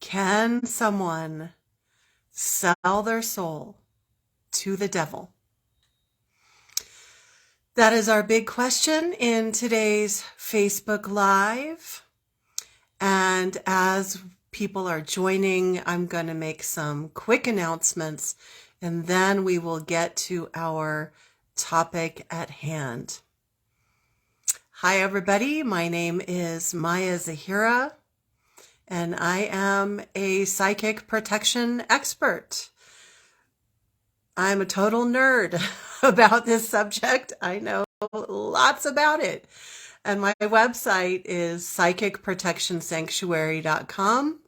Can someone sell their soul to the devil? That is our big question in today's Facebook Live. And as people are joining, I'm going to make some quick announcements, and then we will get to our topic at hand. Hi, everybody. My name is Maya Zahira, and I am a psychic protection expert. I'm a total nerd about this subject. I know lots about it. And my website is psychicprotectionsanctuary.com.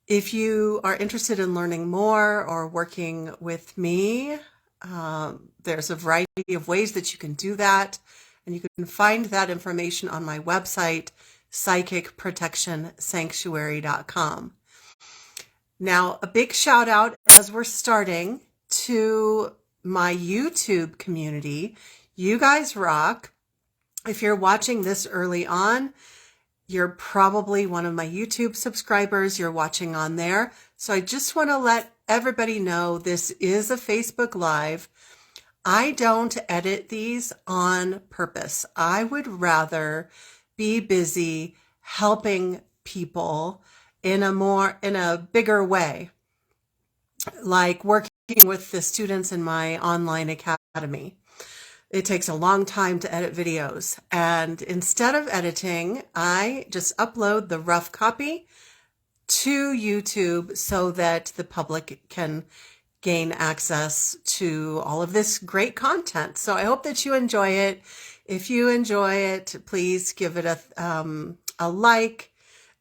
If you are interested in learning more or working with me, there's a variety of ways that you can do that. And you can find that information on my website, psychicprotectionsanctuary.com. Now, a big shout out as we're starting to my YouTube community. You guys rock. If you're watching this early on, you're probably one of my YouTube subscribers. You're watching on there. So I just want to let everybody know this is a Facebook Live. I don't edit these on purpose. I would rather be busy helping people in a bigger way, like working with the students in my online academy. It takes a long time to edit videos, and instead of editing, I just upload the rough copy to YouTube so that the public can gain access to all of this great content. So I hope that you enjoy it. If you enjoy it, please give it a like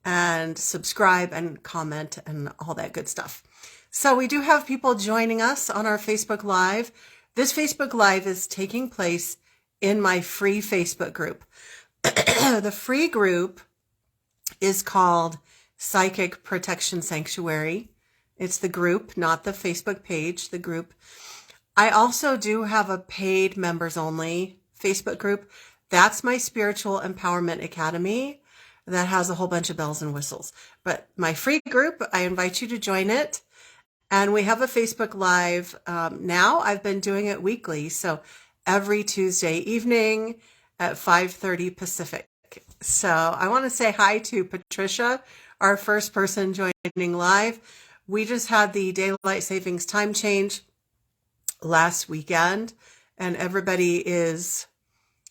and subscribe and comment and all that good stuff. So we do have people joining us on our Facebook Live. This Facebook Live is taking place in my free Facebook group. The free group is called Psychic Protection Sanctuary. It's the group, not the Facebook page, the group. I also do have a paid members only Facebook group. That's my Spiritual Empowerment Academy. That has a whole bunch of bells and whistles. But my free group, I invite you to join it. And we have a Facebook Live now. I've been doing it weekly, so every Tuesday evening at 5:30 Pacific. So I want to say hi to Patricia, our first person joining live. We just had the daylight savings time change last weekend, and everybody is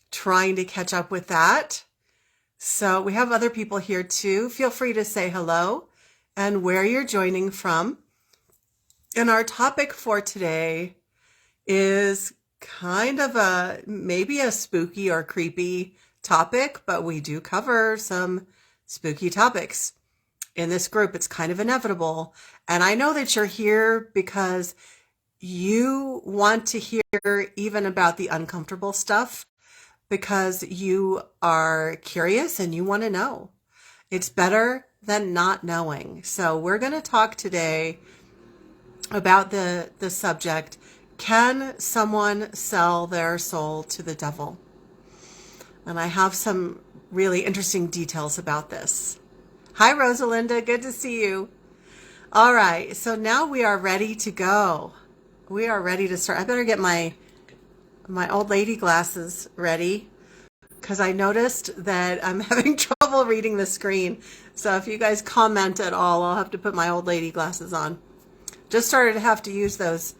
trying to catch up with that. So we have other people here too. Feel free to say hello and where you're joining from. And our topic for today is kind of maybe a spooky or creepy topic, but we do cover some spooky topics in this group. It's kind of inevitable. And I know that you're here because you want to hear even about the uncomfortable stuff, because you are curious and you want to know. It's better than not knowing. So we're going to talk today about the subject, can someone sell their soul to the devil? And I have some really interesting details about this. Hi, Rosalinda. Good to see you. All right. So now we are ready to go. We are ready to start. I better get my old lady glasses ready, because I noticed that I'm having trouble reading the screen. So if you guys comment at all, I'll have to put my old lady glasses on. Just started to have to use those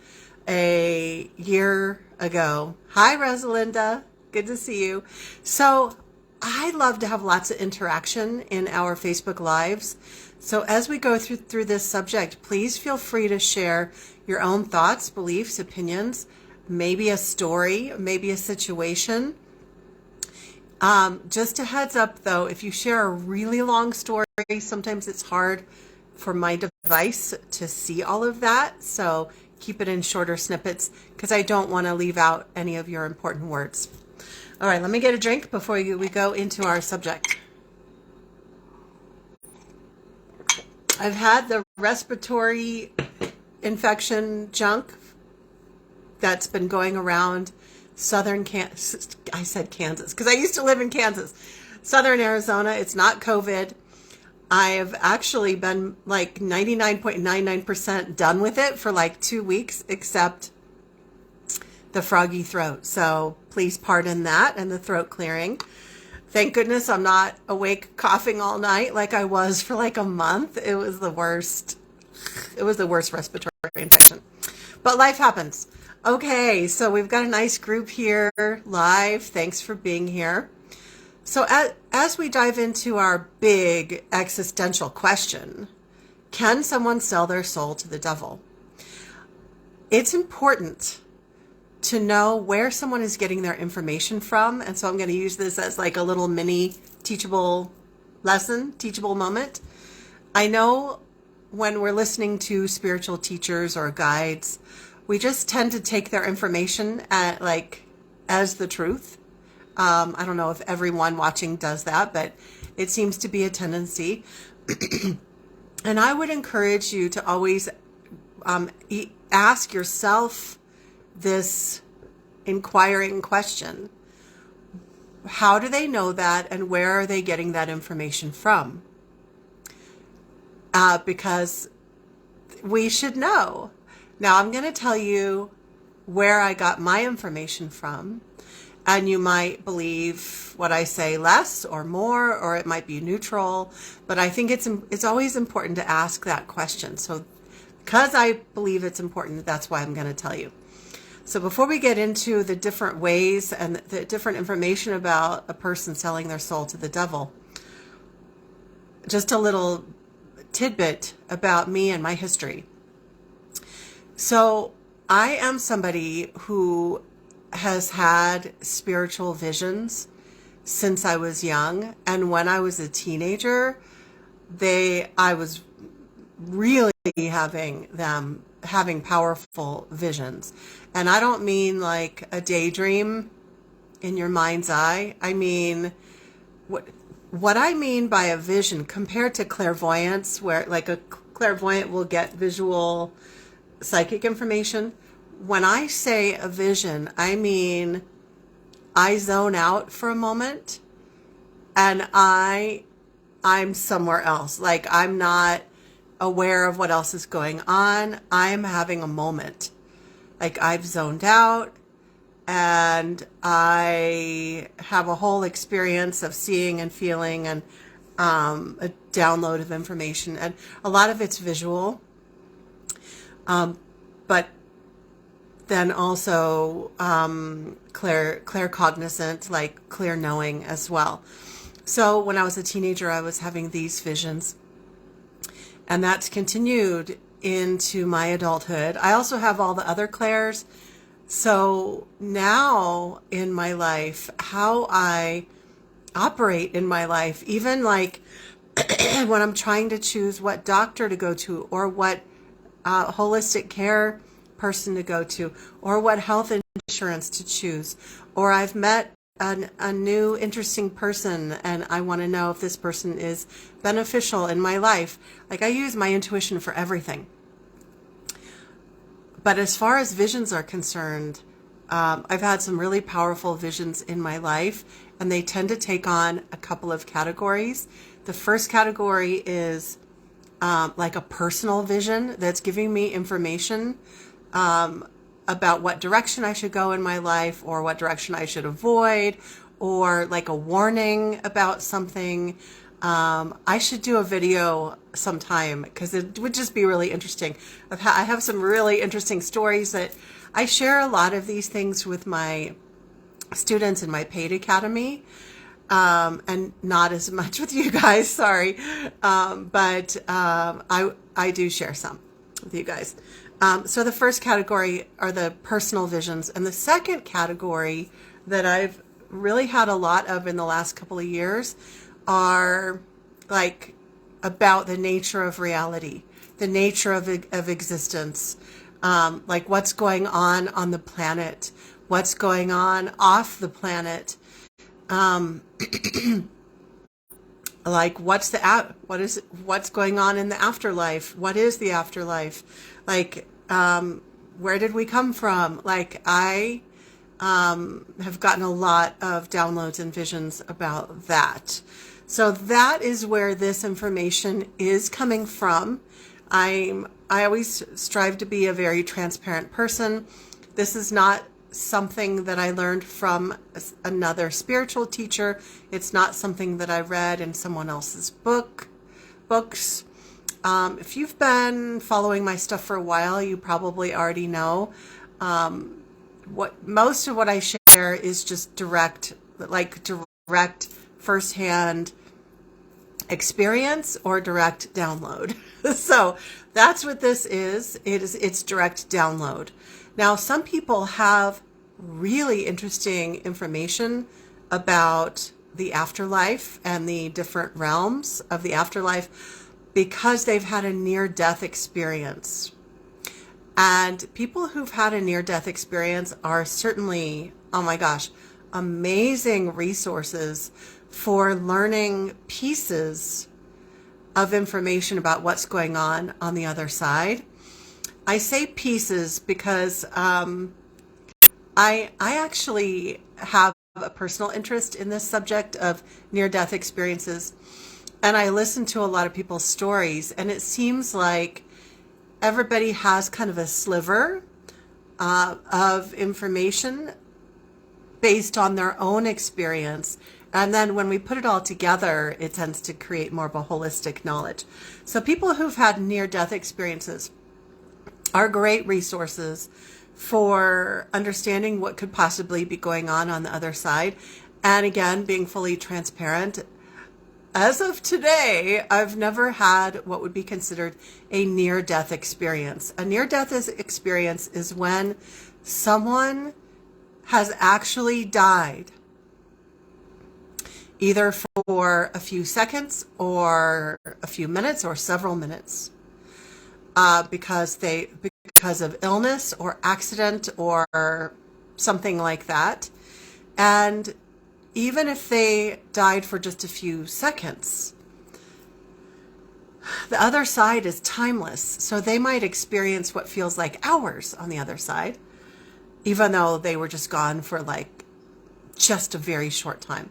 a year ago. Hi, Rosalinda. Good to see you. So I love to have lots of interaction in our Facebook Lives. So as we go through this subject, please feel free to share your own thoughts, beliefs, opinions, maybe a story, maybe a situation. Just a heads up, though, if you share a really long story, sometimes it's hard for my device to see all of that. So keep it in shorter snippets, because I don't want to leave out any of your important words. All right, let me get a drink before we go into our subject. I've had the respiratory infection junk that's been going around southern Kansas. I said Kansas because I used to live in Kansas. Southern Arizona. It's not COVID. I have actually been like 99.99% done with it for like 2 weeks, except the froggy throat. So please pardon that and the throat clearing. Thank goodness I'm not awake coughing all night like I was for like a month. It was the worst. It was the worst respiratory infection. But life happens. Okay, so we've got a nice group here live. Thanks for being here. So as we dive into our big existential question, can someone sell their soul to the devil? It's important to know where someone is getting their information from. And so I'm going to use this as like a little mini teachable lesson, teachable moment. I know when we're listening to spiritual teachers or guides, we just tend to take their information as the truth. I don't know if everyone watching does that, but it seems to be a tendency. And I would encourage you to always ask yourself this inquiring question. How do they know that, and where are they getting that information from? Because we should know. Now, I'm going to tell you where I got my information from, and you might believe what I say less or more, or it might be neutral, but I think it's always important to ask that question. So because I believe it's important, that's why I'm going to tell you. So before we get into the different ways and the different information about a person selling their soul to the devil, just a little tidbit about me and my history. So I am somebody who has had spiritual visions since I was young. And when I was a teenager, I was really having powerful visions. And I don't mean like a daydream in your mind's eye. I mean, what I mean by a vision compared to clairvoyance, where like a clairvoyant will get visual psychic information. When I say a vision, I mean I zone out for a moment and I'm somewhere else. Like I'm not aware of what else is going on. I'm having a moment. Like I've zoned out and I have a whole experience of seeing and feeling and a download of information. And a lot of it's visual. But then also claircognizant, like clear knowing as well. So when I was a teenager, I was having these visions, and that's continued into my adulthood. I also have all the other clairs. So now in my life, how I operate in my life, even like when I'm trying to choose what doctor to go to or what holistic care person to go to, or what health insurance to choose, or I've met a new interesting person and I want to know if this person is beneficial in my life. Like I use my intuition for everything. But as far as visions are concerned, I've had some really powerful visions in my life, and they tend to take on a couple of categories. The first category is like a personal vision that's giving me information about what direction I should go in my life, or what direction I should avoid, or like a warning about something. I should do a video sometime because it would just be really interesting. I have some really interesting stories that I share a lot of these things with my students in my paid academy. And not as much with you guys, sorry. But I do share some with you guys. So the first category are the personal visions. And the second category that I've really had a lot of in the last couple of years are like about the nature of reality, the nature of existence, like what's going on the planet, what's going on off the planet. Like what's going on in the afterlife? What is the afterlife? Like, where did we come from? Like I have gotten a lot of downloads and visions about that. So that is where this information is coming from. I always strive to be a very transparent person. This is not something that I learned from another spiritual teacher. It's not something that I read in someone else's books. If you've been following my stuff for a while, you probably already know. What most of what I share is just direct firsthand experience or direct download. So that's what this is. It's direct download. Now, some people have really interesting information about the afterlife and the different realms of the afterlife because they've had a near-death experience. And people who've had a near-death experience are certainly, oh my gosh, amazing resources for learning pieces of information about what's going on the other side. I say pieces because I actually have a personal interest in this subject of near-death experiences, and I listen to a lot of people's stories, and it seems like everybody has kind of a sliver of information based on their own experience. And then when we put it all together, it tends to create more of a holistic knowledge. So people who've had near-death experiences are great resources for understanding what could possibly be going on the other side. And again, being fully transparent. As of today, I've never had what would be considered a near-death experience. A near-death experience is when someone has actually died, either for a few seconds or a few minutes or several minutes, because of illness or accident or something like that. And even if they died for just a few seconds, the other side is timeless. So they might experience what feels like hours on the other side, even though they were just gone for like just a very short time.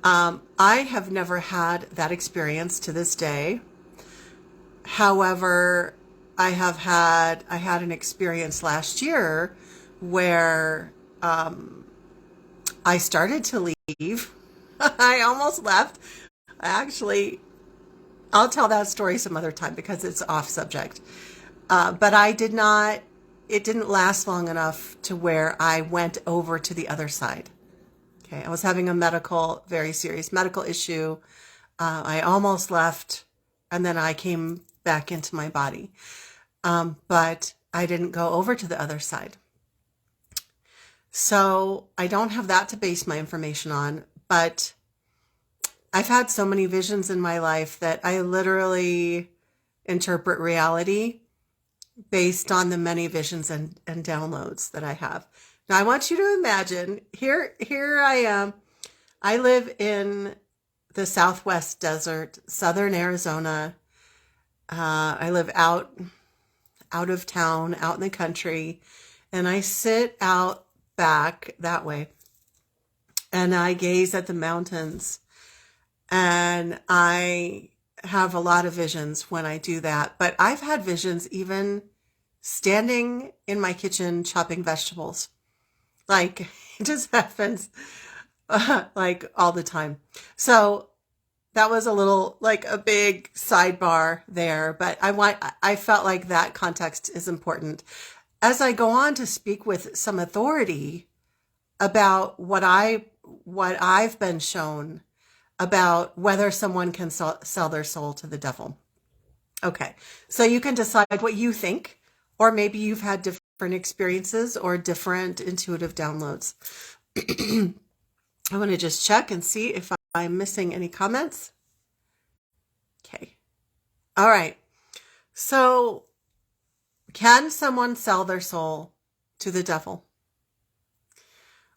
I have never had that experience to this day. However, I had an experience last year where I started to leave. I almost left. Actually, I'll tell that story some other time because it's off subject. But I did not, it didn't last long enough to where I went over to the other side. Okay, I was having a very serious medical issue. I almost left, and then I came back into my body. But I didn't go over to the other side. So I don't have that to base my information on, but I've had so many visions in my life that I literally interpret reality based on the many visions and downloads that I have. Now I want you to imagine, here I am. I live in the Southwest desert, southern Arizona. I live out of town, out in the country, and I sit out back that way and I gaze at the mountains, and I have a lot of visions when I do that. But I've had visions even standing in my kitchen chopping vegetables. Like, it just happens like all the time. So that was a big sidebar there, but I felt like that context is important. As I go on to speak with some authority about what I've been shown about whether someone can sell their soul to the devil. Okay, so you can decide what you think, or maybe you've had different experiences or different intuitive downloads. I want to just check and see if I'm missing any comments. Okay. All right. So, can someone sell their soul to the devil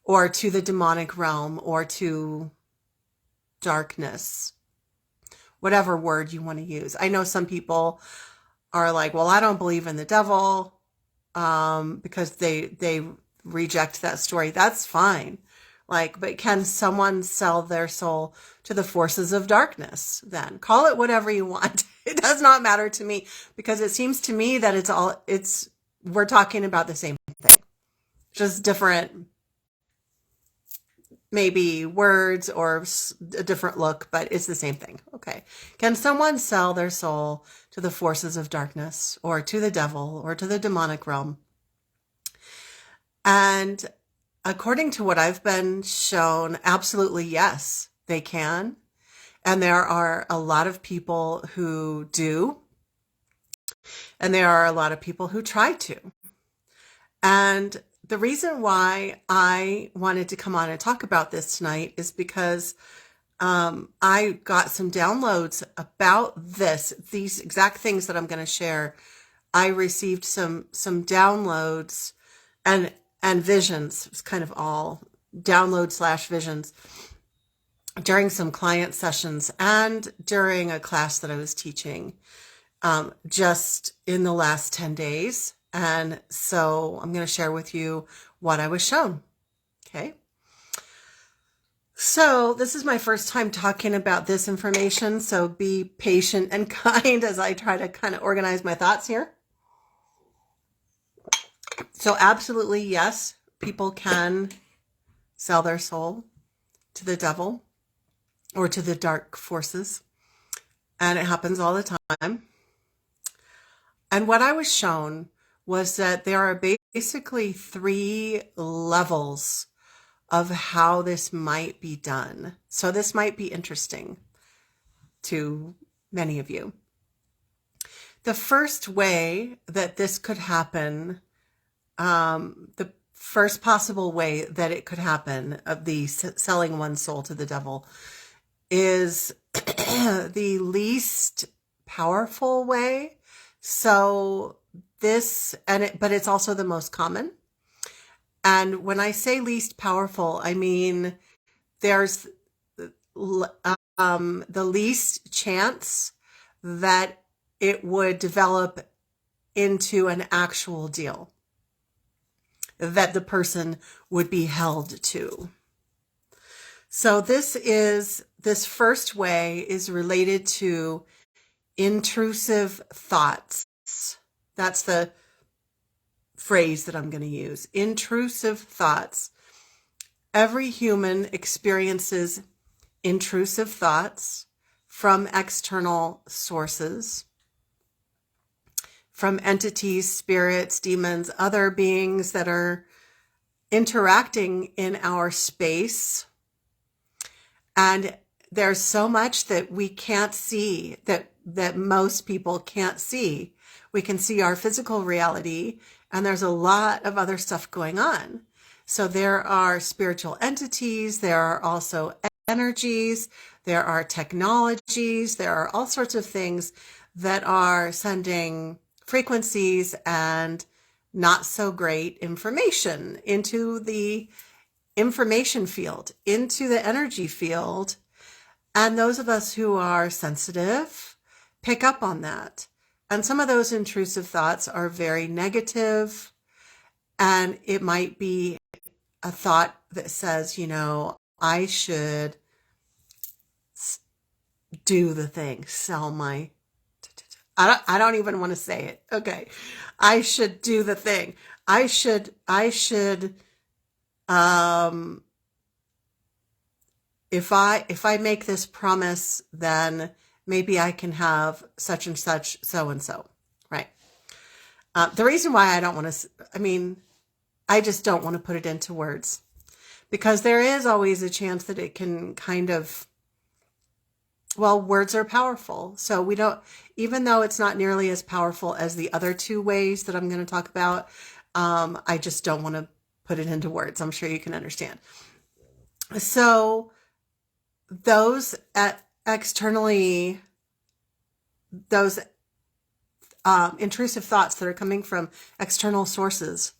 or to the demonic realm or to darkness? Whatever word you want to use. I know some people are like, well, I don't believe in the devil because they reject that story. That's fine. Like, but can someone sell their soul to the forces of darkness? Then call it whatever you want. It does not matter to me, because it seems to me that we're talking about the same thing, just different, maybe words or a different look, but it's the same thing. Okay. Can someone sell their soul to the forces of darkness, or to the devil, or to the demonic realm? And according to what I've been shown, absolutely yes, they can. And there are a lot of people who do. And there are a lot of people who try to. And the reason why I wanted to come on and talk about this tonight is because I got some downloads about these exact things that I'm going to share. I received some downloads and visions. It's kind of all download/visions during some client sessions and during a class that I was teaching just in the last 10 days. And so I'm going to share with you what I was shown. Okay. So this is my first time talking about this information, so be patient and kind as I try to kind of organize my thoughts here. So absolutely, yes, people can sell their soul to the devil or to the dark forces, and it happens all the time. And what I was shown was that there are basically 3 levels of how this might be done. So this might be interesting to many of you. The first way that this could happen, the first possible way that it could happen of the selling one's soul to the devil, is the least powerful way. So this, but it's also the most common. And when I say least powerful, I mean there's the least chance that it would develop into an actual deal that the person would be held to. So this first way is related to intrusive thoughts. That's the phrase that I'm going to use. Intrusive thoughts. Every human experiences intrusive thoughts from external sources, from entities, spirits, demons, other beings that are interacting in our space. And there's so much that we can't see, that most people can't see. We can see our physical reality, and there's a lot of other stuff going on. So there are spiritual entities, there are also energies, there are technologies, there are all sorts of things that are sending frequencies and not so great information into the information field, into the energy field. And those of us who are sensitive pick up on that. And some of those intrusive thoughts are very negative. And it might be a thought that says, I should do the thing, sell my, I don't even want to say it. Okay. I should do the thing. I should, if I make this promise, then maybe I can have such and such, so and so, right? The reason why I don't want to, I just don't want to put it into words, because there is always a chance that it can kind of, words are powerful. So we don't, even though it's not nearly as powerful as the other 2 ways that I'm going to talk about, I just don't want to put it into words. I'm sure you can understand. So those externally, those intrusive thoughts that are coming from external sources,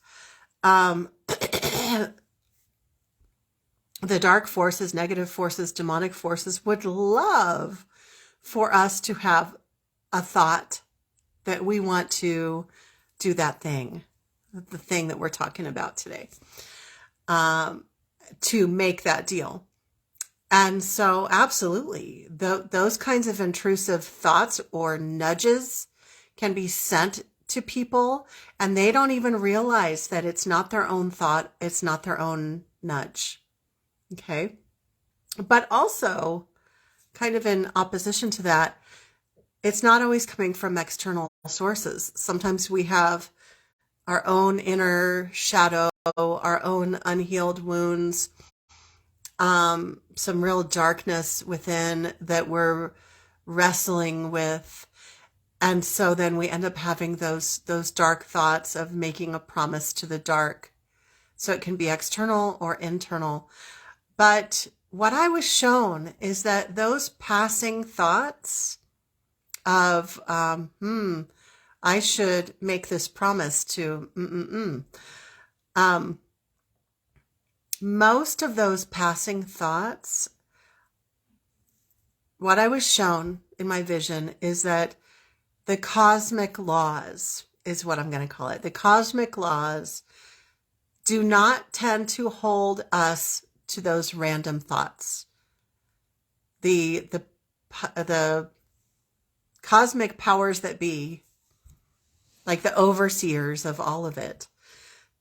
the dark forces, negative forces, demonic forces would love for us to have a thought that we want to do that thing, the thing that we're talking about today. to make that deal. And so absolutely, those kinds of intrusive thoughts or nudges can be sent to people, and they don't even realize that it's not their own thought, it's not their own nudge. Okay? But also, kind of in opposition to that, it's not always coming from external sources. Sometimes we have our own inner shadow, our own unhealed wounds, some real darkness within that we're wrestling with. And so then we end up having those dark thoughts of making a promise to the dark. So it can be external or internal. But what I was shown is that those passing thoughts of, I should make this promise to, most of those passing thoughts, what I was shown in my vision is that the cosmic laws is what I'm going to call it. The cosmic laws do not tend to hold us to those random thoughts. The cosmic powers that be, like the overseers of all of it,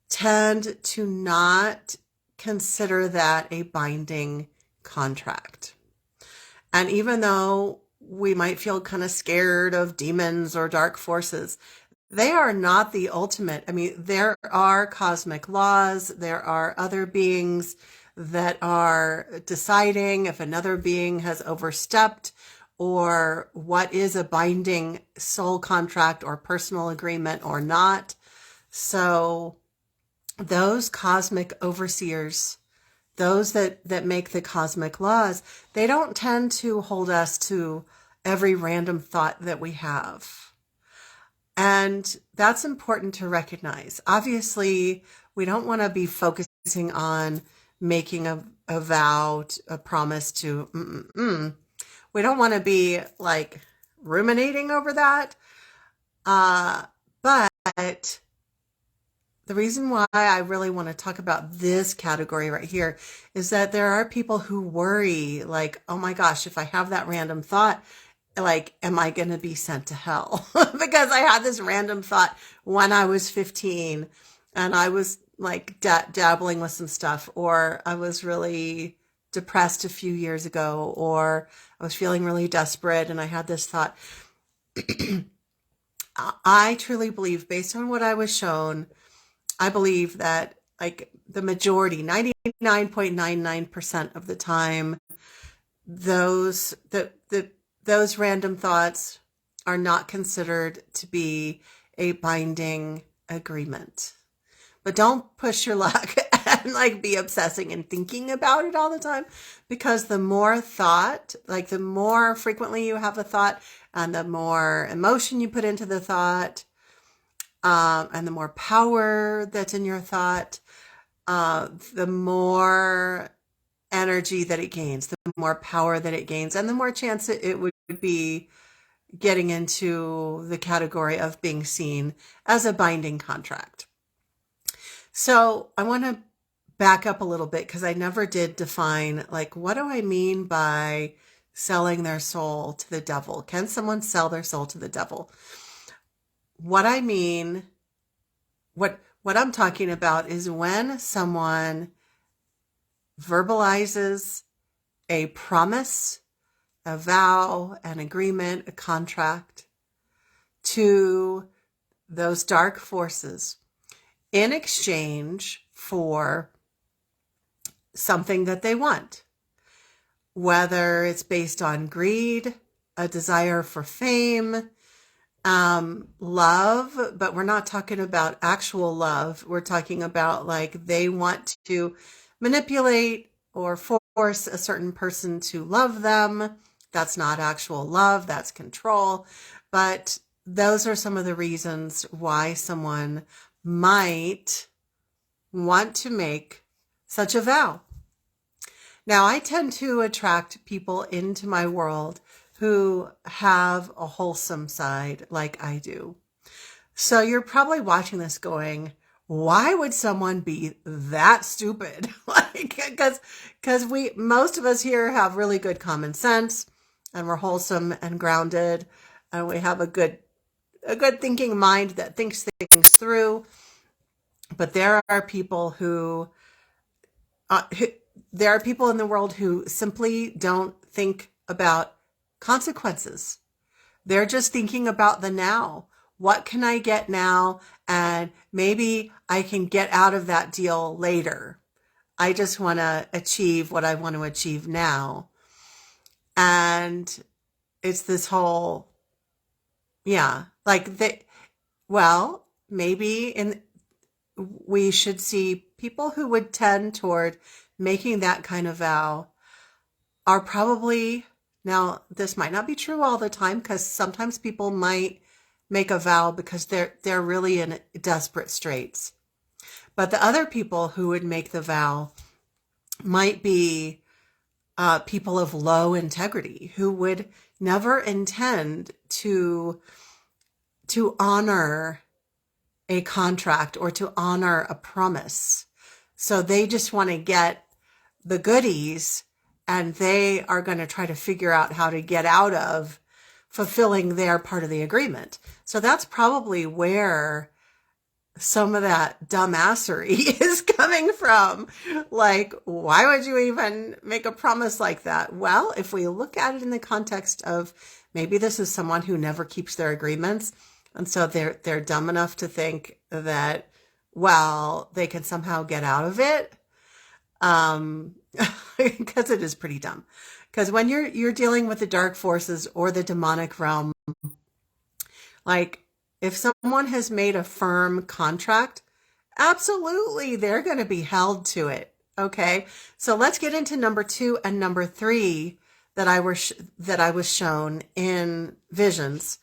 tend to not consider that a binding contract. And even though we might feel kind of scared of demons or dark forces, they are not the ultimate. I mean, there are cosmic laws. There are other beings that are deciding if another being has overstepped or what is a binding soul contract or personal agreement or not. So those cosmic overseers, those that make the cosmic laws, they don't tend to hold us to every random thought that we have. And that's important to recognize. Obviously, we don't want to be focusing on making a vow, a promise to, we don't want to be like ruminating over that. But the reason why I really want to talk about this category right here is that there are people who worry, like, oh my gosh, if I have that random thought, like, am I going to be sent to hell? Because I had this random thought when I was 15 and I was like dabbling with some stuff, or I was really depressed a few years ago, or I was feeling really desperate and I had this thought. I truly believe, based on what I was shown, I believe that like the majority, 99.99% of the time, those random thoughts are not considered to be a binding agreement. But don't push your luck and like be obsessing and thinking about it all the time, because the more thought, like the more frequently you have a thought and the more emotion you put into the thought, and the more power that's in your thought, the more energy that it gains, the more power that it gains, and the more chance it would be getting into the category of being seen as a binding contract. So I want to back up a little bit because I never did define, like, what do I mean by selling their soul to the devil? Can someone sell their soul to the devil? What I mean, what I'm talking about is when someone verbalizes a promise, a vow, an agreement, a contract to those dark forces in exchange for something that they want, whether it's based on greed, a desire for fame, love, but we're not talking about actual love. We're talking about like they want to manipulate or force a certain person to love them. That's not actual love, that's control. But those are some of the reasons why someone might want to make such a vow. Now, I tend to attract people into my world who have a wholesome side like I do. So you're probably watching this going, why would someone be that stupid? Like, because most of us here have really good common sense, and we're wholesome and grounded, and we have a good thinking mind that thinks things through. But there are people there are people in the world who simply don't think about consequences. They're just thinking about the now. What can I get now? And maybe I can get out of that deal later. I just want to achieve what I want to achieve now. And it's this whole, yeah, like well, maybe we should see people who would tend toward making that kind of vow are probably, now this might not be true all the time, because sometimes people might make a vow because they're really in desperate straits. But the other people who would make the vow might be people of low integrity who would never intend to honor a contract or to honor a promise. So they just want to get the goodies, and they are going to try to figure out how to get out of fulfilling their part of the agreement. So that's probably where some of that dumbassery is coming from. Like, why would you even make a promise like that? Well, if we look at it in the context of maybe this is someone who never keeps their agreements, and so they're dumb enough to think that, well, they can somehow get out of it. Because it is pretty dumb. Because when you're dealing with the dark forces or the demonic realm, like if someone has made a firm contract, absolutely they're going to be held to it. Okay, so let's get into number 2 and number 3 that I was shown in visions.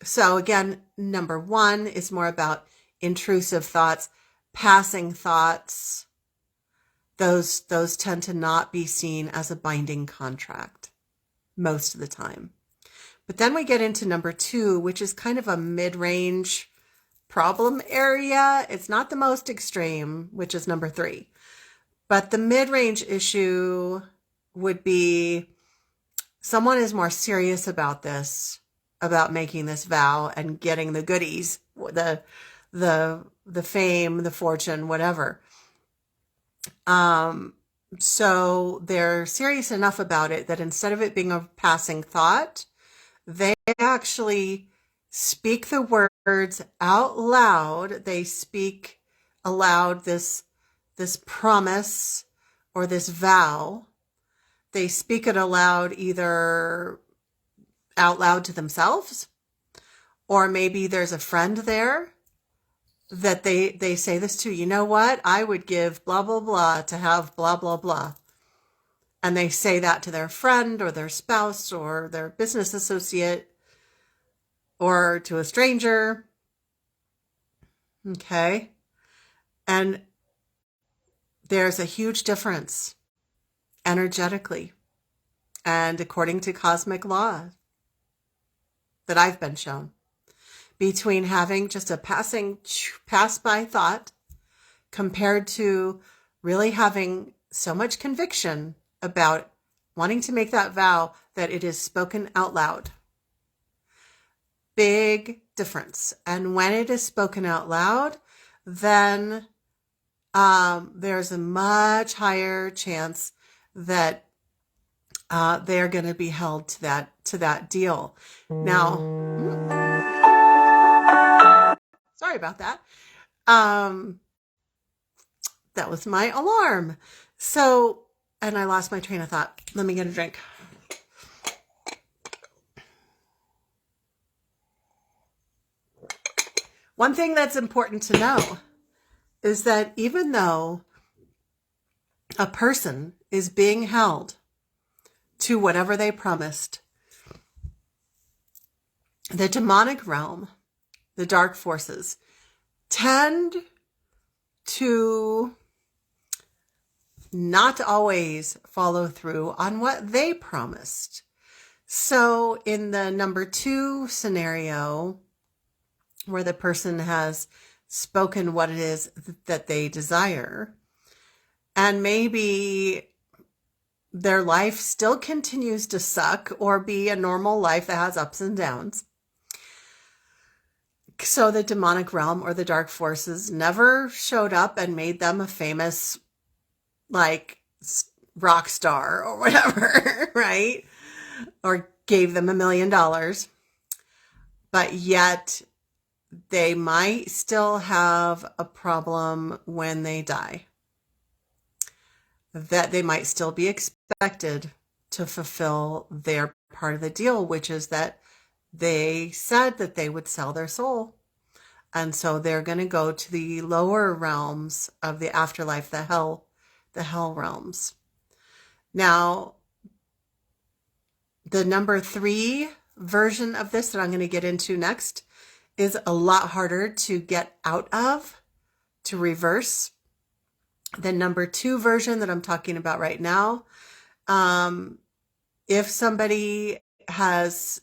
So again, number 1 is more about intrusive thoughts, passing thoughts. Those tend to not be seen as a binding contract most of the time. But then we get into number 2, which is kind of a mid-range problem area. It's not the most extreme, which is number 3. But the mid-range issue would be someone is more serious about this, about making this vow and getting the goodies, the fame, the fortune, whatever. So they're serious enough about it that instead of it being a passing thought, they actually speak the words out loud. They speak aloud this promise or this vow. They speak it aloud, either out loud to themselves, or maybe there's a friend there that they say this to. You know what? I would give blah, blah, blah to have blah, blah, blah. And they say that to their friend or their spouse or their business associate or to a stranger. Okay. And there's a huge difference energetically and according to cosmic law that I've been shown, between having just a pass by thought compared to really having so much conviction about wanting to make that vow that it is spoken out loud. Big difference. And when it is spoken out loud, then there's a much higher chance that they're going to be held to that deal. Now, sorry about that. That was my alarm. So, and I lost my train of thought. Let me get a drink. One thing that's important to know is that even though a person is being held to whatever they promised, the demonic realm, the dark forces, tend to not always follow through on what they promised. So in the number 2 scenario, where the person has spoken what it is that they desire. And maybe their life still continues to suck or be a normal life that has ups and downs. So the demonic realm or the dark forces never showed up and made them a famous, like, rock star or whatever, right? Or gave them $1 million. But yet they might still have a problem when they die. That they might still be expected to fulfill their part of the deal, which is that they said that they would sell their soul. And so they're going to go to the lower realms of the afterlife, the hell realms. Now, the number 3 version of this that I'm going to get into next is a lot harder to get out of, to reverse. The number 2 version that I'm talking about right now, if somebody has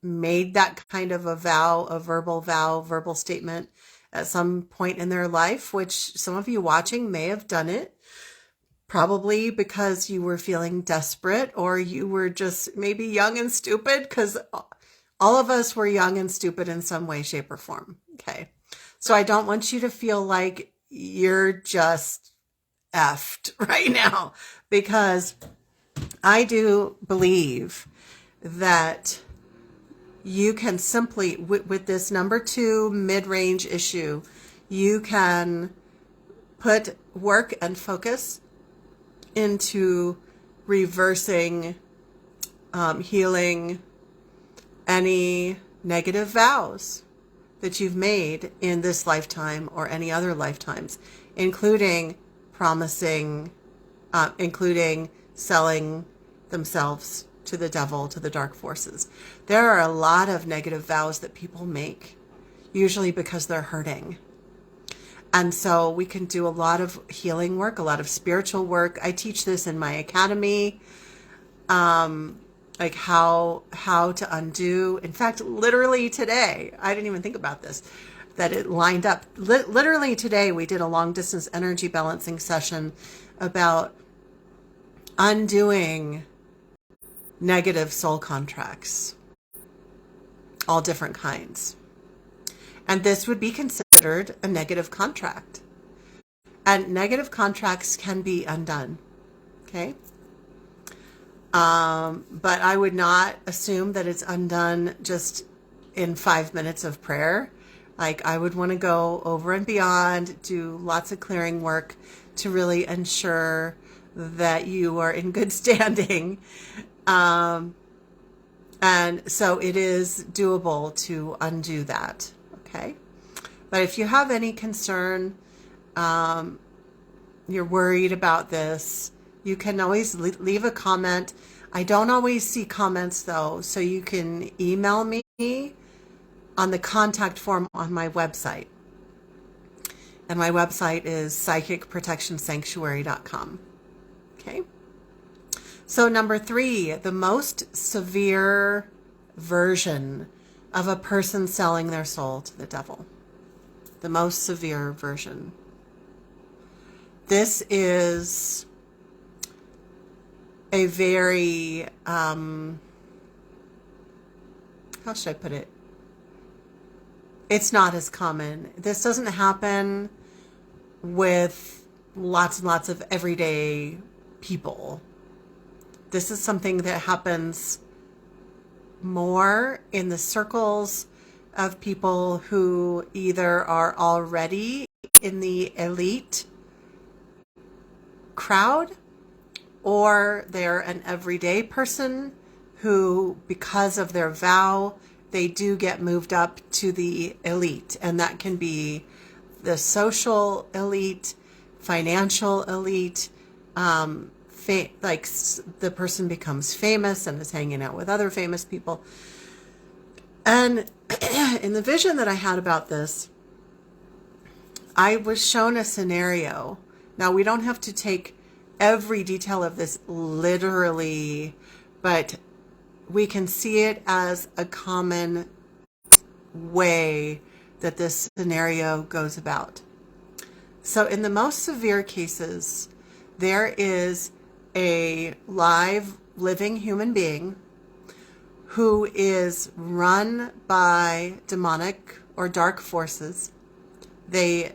made that kind of a vow, a verbal statement at some point in their life, which some of you watching may have done it, probably because you were feeling desperate or you were just maybe young and stupid, because all of us were young and stupid in some way, shape, or form. Okay. So I don't want you to feel like you're just effed right now, because I do believe that you can simply, with this number 2 mid-range issue, you can put work and focus into reversing, healing any negative vows that you've made in this lifetime or any other lifetimes, including promising, including selling themselves to the devil, to the dark forces. There are a lot of negative vows that people make, usually because they're hurting. And so we can do a lot of healing work, a lot of spiritual work. I teach this in my academy, like how to undo. In fact, literally today, I didn't even think about this, that it lined up. Literally today, we did a long distance energy balancing session about undoing negative soul contracts, all different kinds. And this would be considered a negative contract. And negative contracts can be undone. Okay? But I would not assume that it's undone just in 5 minutes of prayer. Like, I would want to go over and beyond, do lots of clearing work to really ensure that you are in good standing. And so it is doable to undo that. Okay. But if you have any concern, you're worried about this, you can always leave a comment. I don't always see comments though, so you can email me on the contact form on my website. And my website is psychicprotectionsanctuary.com. Okay. So number 3, the most severe version of a person selling their soul to the devil. The most severe version. This is a very, how should I put it? It's not as common. This doesn't happen with lots and lots of everyday people. This is something that happens more in the circles of people who either are already in the elite crowd, or they're an everyday person who, because of their vow, they do get moved up to the elite. And that can be the social elite, financial elite, like the person becomes famous and is hanging out with other famous people. And in the vision that I had about this, I was shown a scenario. Now, we don't have to take every detail of this literally, but we can see it as a common way that this scenario goes about. So in the most severe cases, there is a live, living human being who is run by demonic or dark forces. They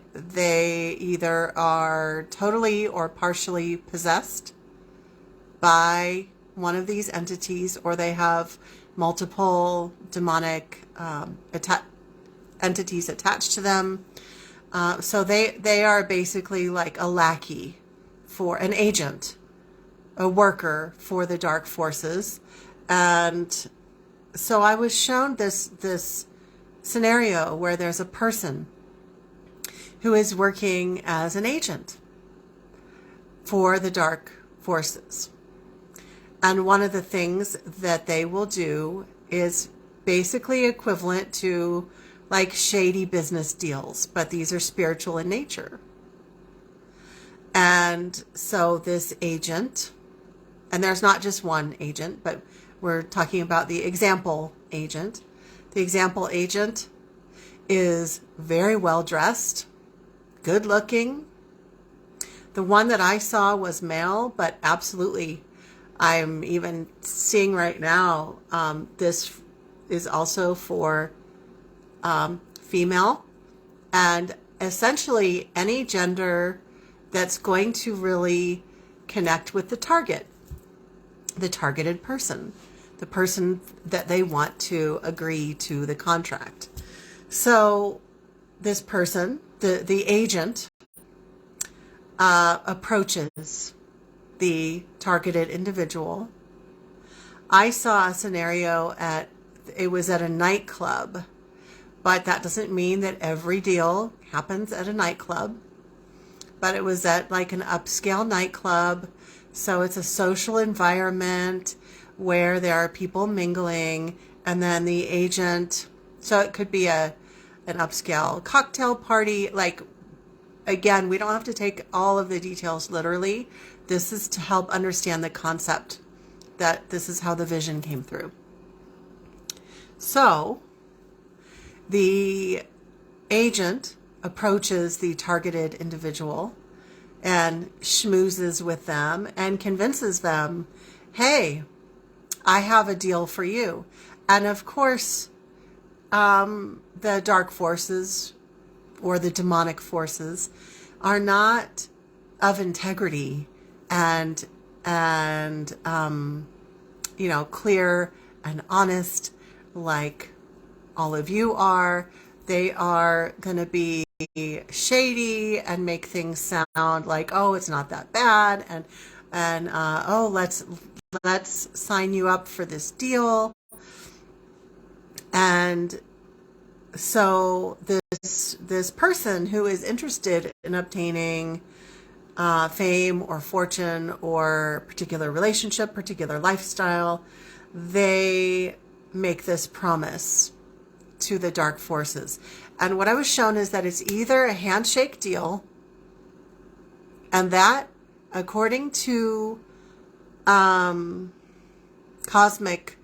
either are totally or partially possessed by one of these entities, or they have multiple demonic entities attached to them. So they are basically like a lackey for an agent, a worker for the dark forces. And so I was shown this scenario where there's a person who is working as an agent for the dark forces. And one of the things that they will do is basically equivalent to like shady business deals, but these are spiritual in nature. And so this agent, and there's not just one agent, but we're talking about the example agent. The example agent is very well dressed, good looking. The one that I saw was male, but absolutely, I'm even seeing right now, this is also for female, and essentially any gender that's going to really connect with the targeted person, the person that they want to agree to the contract. So this person, the agent, approaches the targeted individual. I saw a scenario it was at a nightclub, but that doesn't mean that every deal happens at a nightclub. But it was at like an upscale nightclub. So it's a social environment where there are people mingling, and then the agent, so it could be an upscale cocktail party. Like, again, we don't have to take all of the details literally. This is to help understand the concept that this is how the vision came through. So the agent approaches the targeted individual and schmoozes with them and convinces them, hey, I have a deal for you. And of course, the dark forces or the demonic forces are not of integrity and clear and honest like all of you are. They are going to be shady and make things sound like, oh, it's not that bad, and oh, let's sign you up for this deal. And so this person who is interested in obtaining fame or fortune or particular relationship, particular lifestyle, they make this promise to the dark forces. And what I was shown is that it's either a handshake deal, and that, according to cosmic